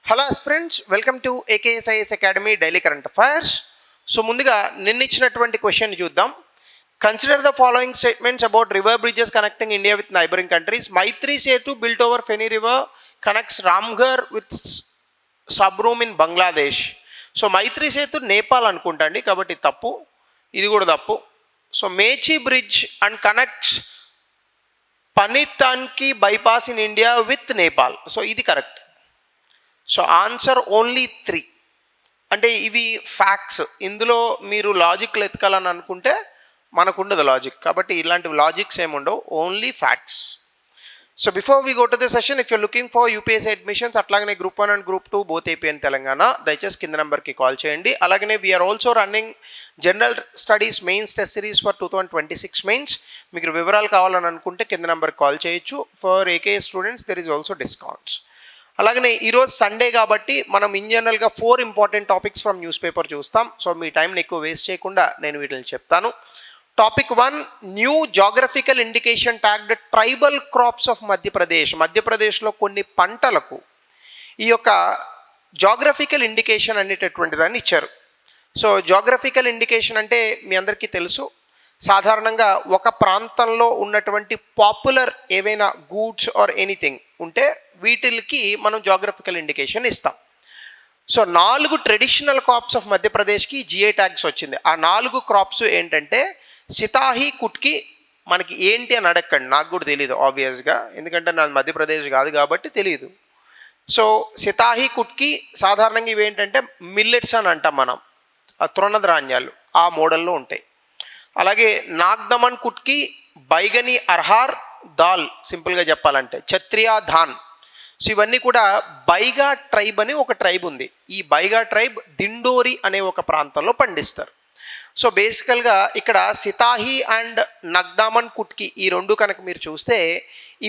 Hello friends, welcome to AKSIS academy daily current affairs. So ముందుగా నిన్నిచ్చినటువంటి question చూద్దాం. Consider the following statements about river bridges connecting India with neighbouring countries. Maitri Setu built over Feni river connects Ramgarh with Sabroom in Bangladesh. So Maitri Setu Nepal అనుకుంటా అండి, కాబట్టి తప్పు, ఇది కూడా తప్పు. So Mechi bridge and connects పనితాన్కి bypass in India with Nepal. So ఇది కరెక్ట్. So answer only 3. అంటే ఇవి ఫ్యాక్ట్స్. ఇందులో మీరు లాజిక్లు ఎతకాలని అనుకుంటే మనకు ఉండదు లాజిక్, కాబట్టి ఇలాంటివి లాజిక్స్ ఏముండవు, only facts. So before we go to the session, if you're looking for UPSC admissions, అట్లాగనే group 1 and group 2 both AP and Telangana, దయచేసి కింద నెంబర్కి కాల్ చేయండి. అలాగనే we are also running general studies mains test series for 2026 mains. మీకు వివరాలు కావాలని అనుకుంటే కింద నెంబర్కి కాల్ చేయొచ్చు. For AK students there is also discounts. అలాగనే ఈరోజు సండే కాబట్టి మనం ఇన్ జనరల్గా 4 important topics from news paper చూస్తాం. సో మీ టైంని ఎక్కువ వేస్ట్ చేయకుండా నేను వీటిని చెప్తాను. Topic 1, new geographical indication tagged tribal crops of Madhya Pradesh. మధ్యప్రదేశ్లో కొన్ని పంటలకు ఈ యొక్క జాగ్రఫికల్ ఇండికేషన్ అనేటటువంటి దాన్ని ఇచ్చారు. సో జాగ్రఫికల్ ఇండికేషన్ అంటే మీ అందరికీ తెలుసు, సాధారణంగా ఒక ప్రాంతంలో ఉన్నటువంటి పాపులర్ ఏవైనా గూడ్స్ ఆర్ ఎనీథింగ్ ఉంటే వీటికి మనం జాగ్రఫికల్ ఇండికేషన్ ఇస్తాం. సో 4 ట్రెడిషనల్ క్రాప్స్ ఆఫ్ మధ్యప్రదేశ్కి GI ట్యాగ్స్ వచ్చింది. ఆ 4 క్రాప్స్ ఏంటంటే సితాహి, కుట్కి. మనకి ఏంటి అని అడగండి, నాకు కూడా తెలియదు ఆబ్వియస్గా, ఎందుకంటే నాది మధ్యప్రదేశ్ కాదు కాబట్టి తెలియదు. సో సితాహి, కుట్కి సాధారణంగా ఇవి ఏంటంటే మిల్లెట్స్ అని అంటాం మనం, తృణధాన్యాలు ఆ మోడల్లో ఉంటాయి. అలాగే నాగ్దమన్ కుట్కి బైగని అర్హార్ దాల్, సింపుల్గా చెప్పాలంటే క్షత్రియా ధాన్. సో ఇవన్నీ కూడా బైగా ట్రైబ్ అని ఒక ట్రైబ్ ఉంది. ఈ బైగా ట్రైబ్ దిండోరి అనే ఒక ప్రాంతంలో పండిస్తారు. సో బేసికల్గా ఇక్కడ సితాహి అండ్ నగ్దామన్ కుట్కి ఈ 2 కనుక మీరు చూస్తే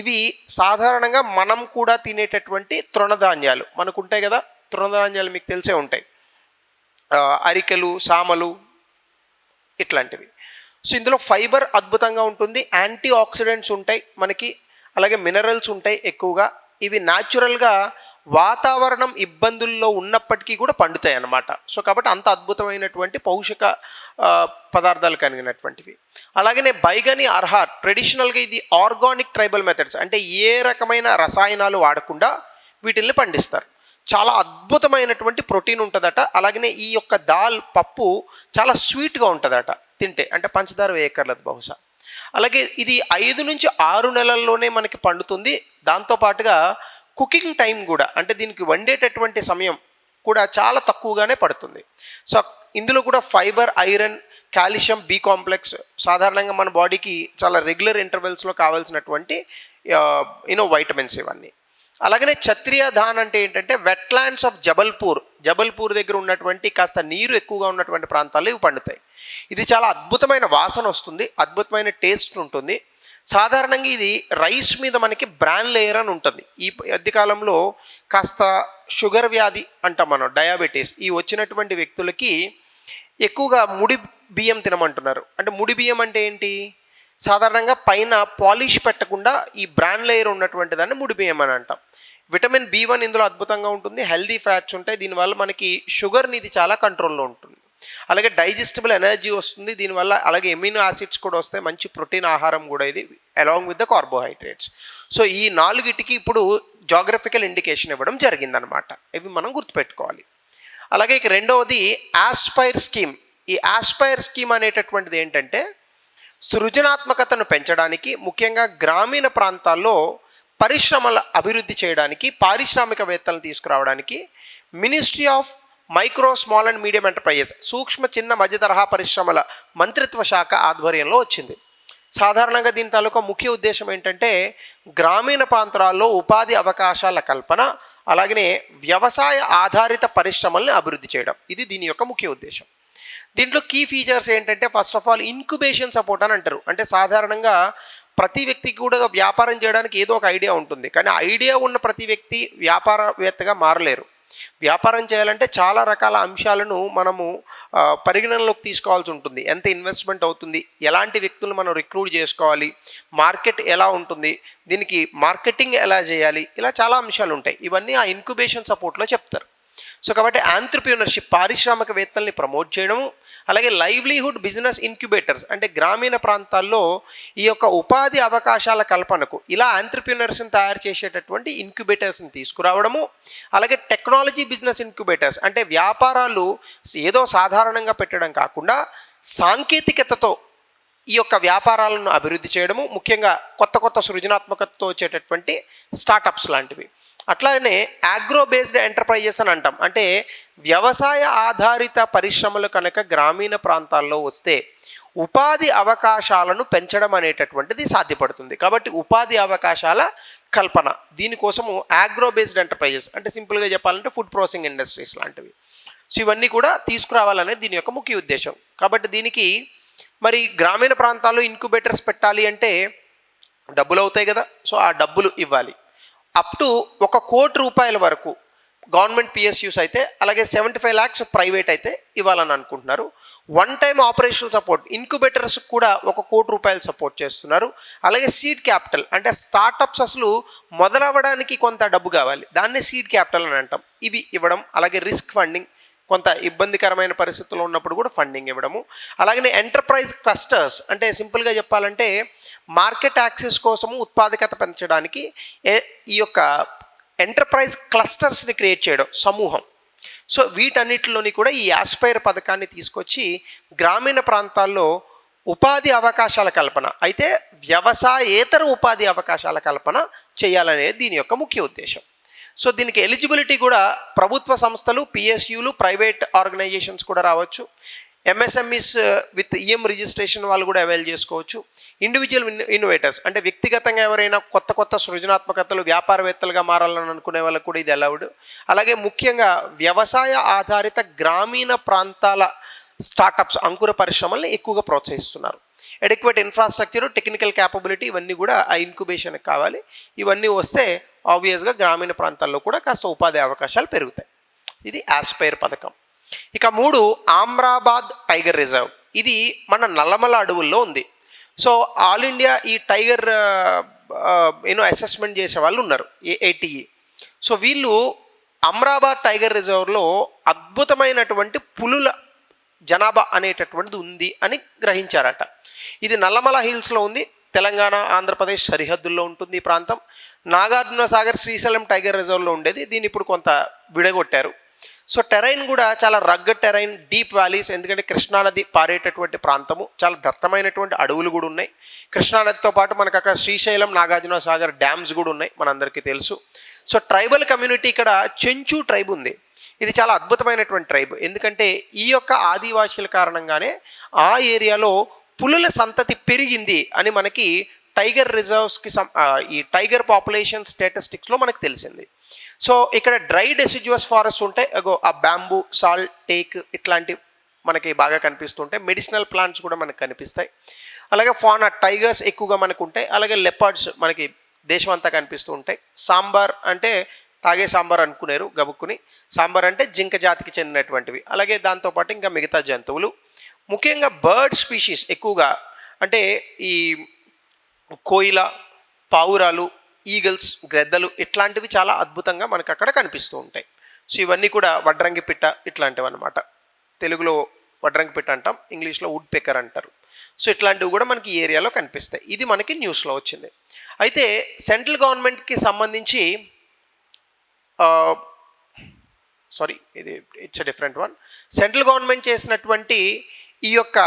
ఇవి సాధారణంగా మనం కూడా తినేటటువంటి తృణధాన్యాలు. మనకు ఉంటాయి కదా తృణధాన్యాలు, మీకు తెలిసే ఉంటాయి, అరికెలు, సామలు ఇట్లాంటివి. సో ఇందులో ఫైబర్ అద్భుతంగా ఉంటుంది, యాంటీ ఆక్సిడెంట్స్ ఉంటాయి మనకి, అలాగే మినరల్స్ ఉంటాయి ఎక్కువగా. ఇవి న్యాచురల్గా వాతావరణం ఇబ్బందుల్లో ఉన్నప్పటికీ కూడా పండుతాయి అన్నమాట. సో కాబట్టి అంత అద్భుతమైనటువంటి పౌషక పదార్థాలు కలిగినటువంటివి. అలాగనే బైగని అర్హార్ ట్రెడిషనల్గా ఇది ఆర్గానిక్ ట్రైబల్ మెథడ్స్, అంటే ఏ రకమైన రసాయనాలు వాడకుండా వీటిల్ని పండిస్తారు. చాలా అద్భుతమైనటువంటి ప్రోటీన్ ఉంటుందట. అలాగనే ఈ యొక్క దాల్ పప్పు చాలా స్వీట్గా ఉంటుందట తింటే, అంటే పంచదార వేయక్కర్లేదు బహుశా. అలాగే ఇది 5 నుంచి 6 నెలల్లోనే మనకి పండుతుంది. దాంతోపాటుగా కుకింగ్ టైం కూడా, అంటే దీనికి వండేటటువంటి సమయం కూడా చాలా తక్కువగానే పడుతుంది. సో ఇందులో కూడా fibre, iron, calcium, B complex సాధారణంగా మన బాడీకి చాలా రెగ్యులర్ ఇంటర్వెల్స్లో కావాల్సినటువంటి వైటమిన్స్ ఇవన్నీ. అలాగనే క్షత్రియా ధాన్ అంటే ఏంటంటే వెట్లాండ్స్ ఆఫ్ జబల్పూర్ దగ్గర ఉన్నటువంటి కాస్త నీరు ఎక్కువగా ఉన్నటువంటి ప్రాంతాల్లో ఇవి పండుతాయి. ఇది చాలా అద్భుతమైన వాసన వస్తుంది, అద్భుతమైన టేస్ట్ ఉంటుంది. సాధారణంగా ఇది రైస్ మీద మనకి బ్రాన్ లేయర్ అని ఉంటుంది. ఈ మధ్యకాలంలో కాస్త షుగర్ వ్యాధి అంటాం మనం, డయాబెటీస్, ఈ వచ్చినటువంటి వ్యక్తులకి ఎక్కువగా ముడి బియ్యం తినమంటున్నారు. అంటే ముడి బియ్యం అంటే ఏంటి, సాధారణంగా పైన పాలిష్ పెట్టకుండా ఈ బ్రాన్ లేయర్ ఉన్నటువంటి దాన్ని ముడి బియ్యం అని అంటాం. విటమిన్ B1 ఇందులో అద్భుతంగా ఉంటుంది, హెల్దీ ఫ్యాట్స్ ఉంటాయి. దీనివల్ల మనకి షుగర్ని ఇది చాలా కంట్రోల్లో ఉంటుంది. అలాగే డైజెస్టబుల్ ఎనర్జీ వస్తుంది దీనివల్ల. అలాగే ఎమినో యాసిడ్స్ కూడా వస్తాయి, మంచి ప్రోటీన్ ఆహారం కూడా ఇది, along with the carbohydrates. So ఈ 4టికి ఇప్పుడు జాగ్రఫికల్ ఇండికేషన్ ఇవ్వడం జరిగిందనమాట. ఇవి మనం గుర్తుపెట్టుకోవాలి. అలాగే ఇక రెండవది ఆస్పైర్ స్కీమ్. ఈ ఆస్పైర్ స్కీమ్ అనేటటువంటిది ఏంటంటే సృజనాత్మకతను పెంచడానికి, ముఖ్యంగా గ్రామీణ ప్రాంతాల్లో పరిశ్రమల అభివృద్ధి చేయడానికి, పారిశ్రామికవేత్తలను తీసుకురావడానికి ministry of micro, small and medium enterprises, సూక్ష్మ, చిన్న, మధ్య తరహా పరిశ్రమల మంత్రిత్వ శాఖ ఆధ్వర్యంలో వచ్చింది. సాధారణంగా దీని తాలూకా ముఖ్య ఉద్దేశం ఏంటంటే గ్రామీణ ప్రాంతాల్లో ఉపాధి అవకాశాల కల్పన, అలాగనే వ్యవసాయ ఆధారిత పరిశ్రమల్ని అభివృద్ధి చేయడం. ఇది దీని యొక్క ముఖ్య ఉద్దేశం. దీంట్లో కీ ఫీచర్స్ ఏంటంటే first of all incubation support అని అంటారు. అంటే సాధారణంగా ప్రతి వ్యక్తికి కూడా వ్యాపారం చేయడానికి ఏదో ఒక ఐడియా ఉంటుంది, కానీ ఐడియా ఉన్న ప్రతి వ్యక్తి వ్యాపారవేత్తగా మారలేరు. వ్యాపారం చేయాలంటే చాలా రకాల అంశాలను మనము పరిగణనలోకి తీసుకోవాల్సి ఉంటుంది. ఎంత ఇన్వెస్ట్మెంట్ అవుతుంది, ఎలాంటి వ్యక్తులను మనం రిక్రూట్ చేసుకోవాలి, మార్కెట్ ఎలా ఉంటుంది, దీనికి మార్కెటింగ్ ఎలా చేయాలి, ఇలా చాలా అంశాలు ఉంటాయి. ఇవన్నీ ఆ ఇంక్యుబేషన్ సపోర్ట్లో చెప్తారు. సో కాబట్టి ఆంట్రప్రినర్షిప్, పారిశ్రామికవేత్తల్ని ప్రమోట్ చేయడము, అలాగే లైవ్లీహుడ్ బిజినెస్ ఇంక్యుబేటర్స్ అంటే గ్రామీణ ప్రాంతాల్లో ఈ యొక్క ఉపాధి అవకాశాల కల్పనకు ఇలా ఆంట్రప్రినర్స్ని తయారు చేసేటటువంటి ఇంక్యుబేటర్స్ని తీసుకురావడము, అలాగే టెక్నాలజీ బిజినెస్ ఇంక్యుబేటర్స్ అంటే వ్యాపారాలు ఏదో సాధారణంగా పెట్టడం కాకుండా సాంకేతికతతో ఈ యొక్క వ్యాపారాలను అభివృద్ధి చేయడము, ముఖ్యంగా కొత్త కొత్త సృజనాత్మకతతో వచ్చేటటువంటి స్టార్టప్స్ లాంటివి. అట్లానే ఆగ్రో బేస్డ్ ఎంటర్ప్రైజెస్ అని అంటాం. అంటే వ్యవసాయ ఆధారిత పరిశ్రమలు కనుక గ్రామీణ ప్రాంతాల్లో వస్తే ఉపాధి అవకాశాలను పెంచడం అనేటటువంటిది సాధ్యపడుతుంది. కాబట్టి ఉపాధి అవకాశాల కల్పన, దీనికోసము ఆగ్రో బేస్డ్ ఎంటర్ప్రైజెస్ అంటే సింపుల్గా చెప్పాలంటే ఫుడ్ ప్రాసెసింగ్ ఇండస్ట్రీస్ లాంటివి. సో ఇవన్నీ కూడా తీసుకురావాలనేది దీని యొక్క ముఖ్య ఉద్దేశం. కాబట్టి దీనికి మరి గ్రామీణ ప్రాంతాల్లో ఇంక్యుబేటర్స్ పెట్టాలి అంటే డబ్బులు అవుతాయి కదా. సో ఆ డబ్బులు ఇవ్వాలి. అప్ టు 1 కోటి రూపాయల వరకు గవర్నమెంట్ పిఎస్యూస్ అయితే, అలాగే 75 lakhs ప్రైవేట్ అయితే ఇవ్వాలని అనుకుంటున్నారు. One time operational support incubators కూడా 1 కోటి రూపాయలు సపోర్ట్ చేస్తున్నారు. అలాగే సీడ్ క్యాపిటల్ అంటే స్టార్టప్స్ అసలు మొదలవ్వడానికి కొంత డబ్బు కావాలి, దాన్నే సీడ్ క్యాపిటల్ అని అంటాం. ఇవి ఇవ్వడం, అలాగే రిస్క్ ఫండింగ్, కొంత ఇబ్బందికరమైన పరిస్థితుల్లో ఉన్నప్పుడు కూడా ఫండింగ్ ఇవ్వడము. అలాగే ఎంటర్ప్రైజ్ క్లస్టర్స్ అంటే సింపుల్గా చెప్పాలంటే మార్కెట్ యాక్సెస్ కోసము ఉత్పాదకత పెంచడానికి ఈ యొక్క ఎంటర్ప్రైజ్ క్లస్టర్స్ని క్రియేట్ చేయడం, సమూహం. సో వీటన్నిటిలోని కూడా ఈ ఆస్పైర్ పథకాన్ని తీసుకొచ్చి గ్రామీణ ప్రాంతాల్లో ఉపాధి అవకాశాల కల్పన, అయితే వ్యవసాయేతర ఉపాధి అవకాశాల కల్పన చేయాలనేది దీని యొక్క ముఖ్య ఉద్దేశం. సో దీనికి ఎలిజిబిలిటీ కూడా ప్రభుత్వ సంస్థలు, పిఎస్యూలు, ప్రైవేట్ ఆర్గనైజేషన్స్ కూడా రావచ్చు. ఎంఎస్ఎంఈస్ విత్ ఈఎం రిజిస్ట్రేషన్ వాళ్ళు కూడా అవైల్ చేసుకోవచ్చు. ఇండివిజువల్ ఇన్నోవేటర్స్ అంటే వ్యక్తిగతంగా ఎవరైనా కొత్త కొత్త సృజనాత్మకతలు వ్యాపారవేత్తలుగా మారాలని అనుకునే వాళ్ళకు కూడా ఇది అలౌడ్. అలాగే ముఖ్యంగా వ్యవసాయ ఆధారిత గ్రామీణ ప్రాంతాల స్టార్టప్స్, అంకుర పరిశ్రమల్ని ఎక్కువగా ప్రోత్సహిస్తున్నారు. ఎడిక్వేట్ ఇన్ఫ్రాస్ట్రక్చర్, టెక్నికల్ క్యాపబిలిటీ ఇవన్నీ కూడా ఆ ఇంక్యుబేషన్కి కావాలి. ఇవన్నీ వస్తే ఆబ్వియస్గా గ్రామీణ ప్రాంతాల్లో కూడా కాస్త ఉపాధి అవకాశాలు పెరుగుతాయి. ఇది ఆస్పైర్ పథకం. ఇక 3 ఆమ్రాబాద్ టైగర్ రిజర్వ్. ఇది మన నల్లమల అడవుల్లో ఉంది. సో ఆల్ ఇండియా ఈ టైగర్ అసెస్మెంట్ చేసే వాళ్ళు ఉన్నారు, ATE. సో వీళ్ళు అమ్రాబాద్ టైగర్ రిజర్వ్లో అద్భుతమైనటువంటి పులుల జనాభా అనేటటువంటిది ఉంది అని గ్రహించారట. ఇది నల్లమల హిల్స్లో ఉంది, తెలంగాణ ఆంధ్రప్రదేశ్ సరిహద్దుల్లో ఉంటుంది ఈ ప్రాంతం. నాగార్జున సాగర్ శ్రీశైలం టైగర్ రిజర్వ్లో ఉండేది, దీన్ని ఇప్పుడు కొంత విడగొట్టారు. సో టెరైన్ కూడా చాలా రగ్గడ్ టెరైన్, డీప్ వ్యాలీస్, ఎందుకంటే కృష్ణానది పారేటటువంటి ప్రాంతము, చాలా దట్టమైనటువంటి అడవులు కూడా ఉన్నాయి. కృష్ణానదితో పాటు మనకు అక్కడ శ్రీశైలం, నాగార్జున సాగర్ డ్యామ్స్ కూడా ఉన్నాయి, మనందరికీ తెలుసు. సో ట్రైబల్ కమ్యూనిటీ ఇక్కడ చెంచు ట్రైబ్ ఉంది. ఇది చాలా అద్భుతమైనటువంటి ట్రైబ్, ఎందుకంటే ఈ యొక్క ఆదివాసీల కారణంగానే ఆ ఏరియాలో పులుల సంతతి పెరిగింది అని మనకి టైగర్ రిజర్వ్స్కి ఈ టైగర్ పాపులేషన్ స్టాటిస్టిక్స్లో మనకు తెలిసింది. సో ఇక్కడ డ్రై డెసిడ్యువస్ ఫారెస్ట్ ఉంటాయి, ఆ బ్యాంబూ, సాల్ట్, టేక్ ఇట్లాంటి మనకి బాగా కనిపిస్తుంటాయి. మెడిసినల్ ప్లాంట్స్ కూడా మనకు కనిపిస్తాయి. అలాగే ఫానా టైగర్స్ ఎక్కువగా మనకు ఉంటాయి. అలాగే లెపర్డ్స్ మనకి దేశం అంతా కనిపిస్తూ ఉంటాయి. సాంబార్ అంటే తాగే సాంబార్ అనుకునేరు గబుక్కుని, సాంబార్ అంటే జింక జాతికి చెందినటువంటివి. అలాగే దాంతోపాటు ఇంకా మిగతా జంతువులు, ముఖ్యంగా బర్డ్ స్పీషీస్ ఎక్కువగా అంటే ఈ కోయిల, పావురాలు, ఈగల్స్, గ్రెద్దలు ఇట్లాంటివి చాలా అద్భుతంగా మనకు అక్కడ కనిపిస్తూ ఉంటాయి. సో ఇవన్నీ కూడా వడ్రంగి పిట్ట ఇట్లాంటివి అన్నమాట. తెలుగులో వడ్రంగి పిట్ట అంటాం, ఇంగ్లీష్లో వుడ్ పెక్కర్ అంటారు. సో ఇట్లాంటివి కూడా మనకి ఈ ఏరియాలో కనిపిస్తాయి. ఇది మనకి న్యూస్లో వచ్చింది. అయితే సెంట్రల్ గవర్నమెంట్కి సంబంధించి ఇది it's a different one. Central government చేసినటువంటి ఈ యొక్క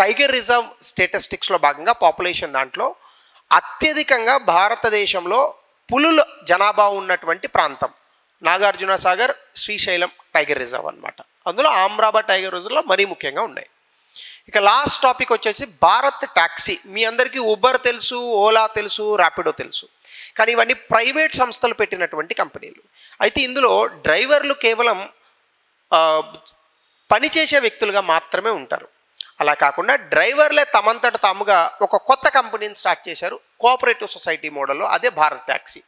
టైగర్ రిజర్వ్ స్టాటిస్టిక్స్లో భాగంగా పాపులేషన్ దాంట్లో అత్యధికంగా భారతదేశంలో పులుల జనాభా ఉన్నటువంటి ప్రాంతం నాగార్జున సాగర్, శ్రీశైలం టైగర్ రిజర్వ్ అనమాట. అందులో ఆమ్రాబాద్ టైగర్ రిజర్వ్లో మరీ ముఖ్యంగా ఉన్నాయి. ఇక లాస్ట్ టాపిక్ వచ్చేసి భారత్ ట్యాక్సీ. మీ అందరికీ ఉబర్ తెలుసు, ఓలా తెలుసు, ర్యాపిడో తెలుసు, కానీ ఇవన్నీ ప్రైవేట్ సంస్థలు పెట్టినటువంటి కంపెనీలు. అయితే ఇందులో డ్రైవర్లు కేవలం పనిచేసే వ్యక్తులుగా మాత్రమే ఉంటారు. అలా కాకుండా డ్రైవర్లే తమంతట తాముగా ఒక కొత్త కంపెనీని స్టార్ట్ చేశారు కోఆపరేటివ్ సొసైటీ మోడల్లో, అదే భారత్ ట్యాక్సీ.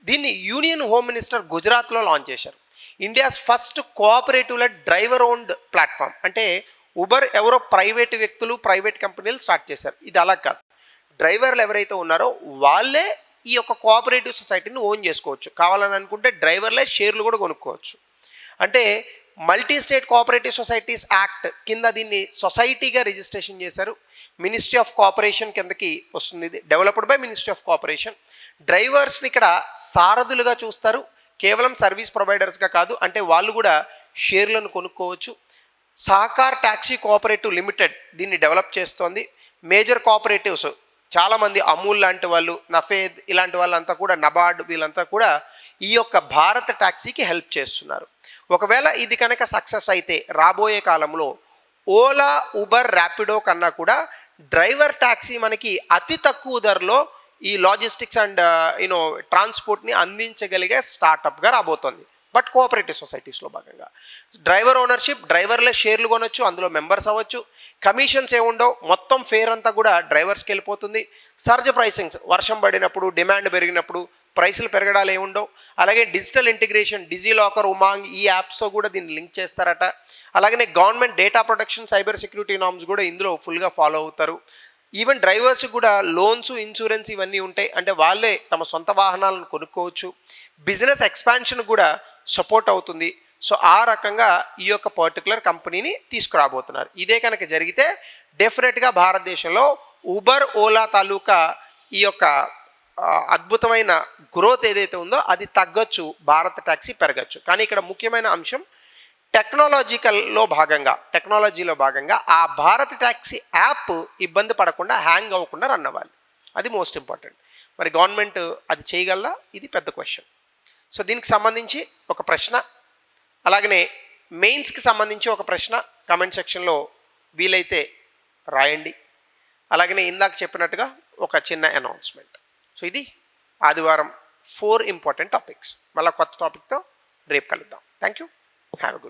దీన్ని యూనియన్ హోమ్ మినిస్టర్ గుజరాత్లో లాంచ్ చేశారు. India's first cooperative led driver owned platform. అంటే ఉబర్ ఎవరో ప్రైవేట్ వ్యక్తులు, ప్రైవేట్ కంపెనీలు స్టార్ట్ చేశారు. ఇది అలా కాదు. డ్రైవర్లు ఎవరైతే ఉన్నారో వాళ్ళే ఈ యొక్క కోఆపరేటివ్ సొసైటీని ఓన్ చేసుకోవచ్చు. కావాలని అనుకుంటే డ్రైవర్లే షేర్లు కూడా కొనుక్కోవచ్చు. అంటే multi state cooperative societies act కింద దీన్ని సొసైటీగా రిజిస్ట్రేషన్ చేశారు. మినిస్ట్రీ ఆఫ్ కోఆపరేషన్ కిందకి వస్తుంది. ఇది developed by ministry of cooperation. డ్రైవర్స్ని ఇక్కడ సారథులుగా చూస్తారు, కేవలం సర్వీస్ ప్రొవైడర్స్గా కాదు. అంటే వాళ్ళు కూడా షేర్లను కొనుక్కోవచ్చు. సహకార్ ట్యాక్సీ కోఆపరేటివ్ లిమిటెడ్ దీన్ని డెవలప్ చేస్తోంది. మేజర్ కోఆపరేటివ్స్ చాలామంది, అమూల్ లాంటి వాళ్ళు, నఫేద్ ఇలాంటి వాళ్ళంతా కూడా, నబార్డ్ వీళ్ళంతా కూడా ఈ యొక్క భారత ట్యాక్సీకి హెల్ప్ చేస్తున్నారు. ఒకవేళ ఇది కనుక సక్సెస్ అయితే రాబోయే కాలంలో ఓలా, ఉబర్, ర్యాపిడో కన్నా కూడా డ్రైవర్ ట్యాక్సీ మనకి అతి తక్కువ ధరలో ఈ లాజిస్టిక్స్ అండ్ ట్రాన్స్పోర్ట్ని అందించగలిగే స్టార్టప్గా రాబోతోంది. బట్ కోఆపరేటివ్ సొసైటీస్లో భాగంగా డ్రైవర్ ఓనర్షిప్, డ్రైవర్లే షేర్లు కొనొచ్చు, అందులో మెంబర్స్ అవ్వచ్చు. కమిషన్స్ ఏముండవు, మొత్తం ఫేర్ అంతా కూడా డ్రైవర్స్కి వెళ్ళిపోతుంది. సర్జ్ ప్రైసింగ్స్, వర్షం పడినప్పుడు, డిమాండ్ పెరిగినప్పుడు ప్రైసులు పెరగడాలు ఏముండవు. అలాగే డిజిటల్ ఇంటిగ్రేషన్, డిజిలాకర్, ఉమాంగ్ ఈ యాప్స్ కూడా దీన్ని లింక్ చేస్తారట. అలాగనే government data protection, cyber security norms కూడా ఇందులో ఫుల్గా ఫాలో అవుతారు. ఈవెన్ డ్రైవర్స్ కూడా లోన్స్, ఇన్సూరెన్స్ ఇవన్నీ ఉంటాయి. అంటే వాళ్ళే తమ సొంత వాహనాలను కొనుక్కోవచ్చు. బిజినెస్ ఎక్స్పాన్షన్ కూడా సపోర్ట్ అవుతుంది. సో ఆ రకంగా ఈ యొక్క పర్టికులర్ కంపెనీని తీసుకురాబోతున్నారు. ఇదే కనుక జరిగితే డెఫినెట్గా భారతదేశంలో ఉబర్, ఓలా తాలూకా ఈ యొక్క అద్భుతమైన గ్రోత్ ఏదైతే ఉందో అది తగ్గొచ్చు, భారత ట్యాక్సీ పెరగచ్చు. కానీ ఇక్కడ ముఖ్యమైన అంశం టెక్నాలజీలో భాగంగా ఆ భారత ట్యాక్సీ యాప్ ఇబ్బంది పడకుండా, హ్యాంగ్ అవ్వకుండా రన్ అవ్వాలి. అది మోస్ట్ ఇంపార్టెంట్. మరి గవర్నమెంట్ అది చేయగలదా? ఇది పెద్ద క్వశ్చన్. సో దీనికి సంబంధించి ఒక ప్రశ్న, అలాగనే మెయిన్స్కి సంబంధించి ఒక ప్రశ్న కామెంట్ సెక్షన్లో వీలైతే రాయండి. అలాగనే ఇందాక చెప్పినట్టుగా ఒక చిన్న అనౌన్స్మెంట్. సో ఇది ఆదివారం 4 ఇంపార్టెంట్ టాపిక్స్. మళ్ళీ కొత్త టాపిక్తో రేపు కలుద్దాం. Thank you. Have a good